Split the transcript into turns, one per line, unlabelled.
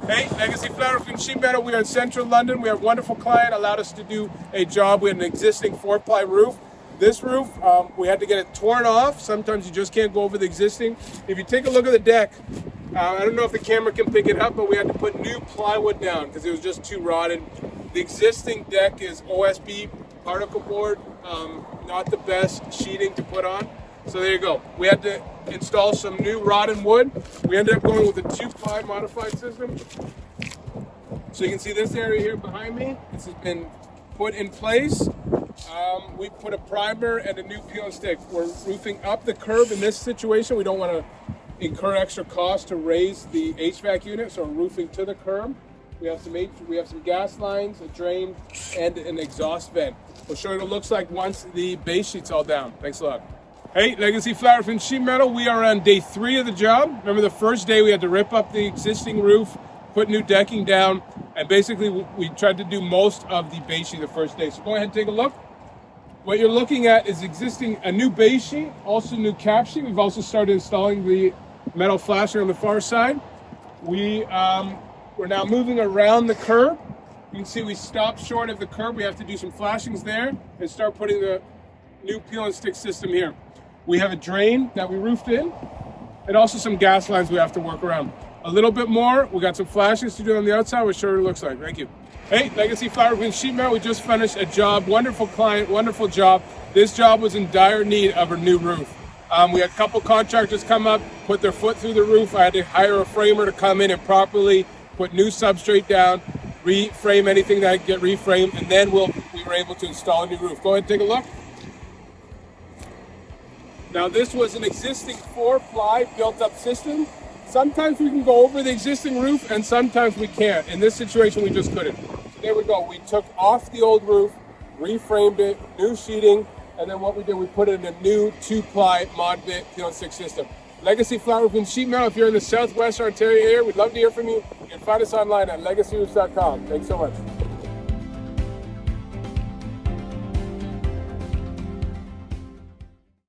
Hey, Legacy Flat Roof and Sheet Metal. We are in central London. We have a wonderful client, allowed us to do a job with an existing 4-ply roof. This roof, we had to get it torn off. Sometimes you just can't go over the existing. If you take a look at the deck, I don't know if the camera can pick it up, but we had to put new plywood down because it was just too rotted. The existing deck is OSB particle board, not the best sheeting to put on. So there you go. We had to install some new rotten wood. We ended up going with a 2-ply modified system. So you can see this area here behind me. This has been put in place. We put a primer and a new peel and stick. We're roofing up the curb in this situation. We don't want to incur extra cost to raise the HVAC unit, so we're roofing to the curb. We have some gas lines, a drain, and an exhaust vent. We'll show you what it looks like once the base sheet's all down. Thanks a lot. Hey, Legacy Flat Roof and Sheet Metal. We are on day 3 of the job. Remember the first day we had to rip up the existing roof, put new decking down, and basically we tried to do most of the base sheet the first day. So go ahead and take a look. What you're looking at is a new base sheet, also new cap sheet. We've also started installing the metal flasher on the far side. We're now moving around the curb. You can see we stopped short of the curb. We have to do some flashings there and start putting the new peel and stick system here. We have a drain that we roofed in, and also some gas lines we have to work around. A little bit more, we got some flashings to do on the outside. We'll show you what it looks like. Thank you. Hey, Legacy Flat Roof and Sheet Metal. We just finished a job. Wonderful client, wonderful job. This job was in dire need of a new roof. We had a couple contractors come up, put their foot through the roof. I had to hire a framer to come in and properly put new substrate down, reframe anything that get reframed, and then we were able to install a new roof. Go ahead and take a look. Now this was an existing 4-ply built-up system. Sometimes we can go over the existing roof and sometimes we can't. In this situation, we just couldn't. So there we go. We took off the old roof, reframed it, new sheeting, and then what we did, we put it in a new 2-ply mod bit peel and stick system. Legacy Flat Roof and Sheet Metal. If you're in the Southwest Ontario area, we'd love to hear from you. You can find us online at legacyroofs.com. Thanks so much.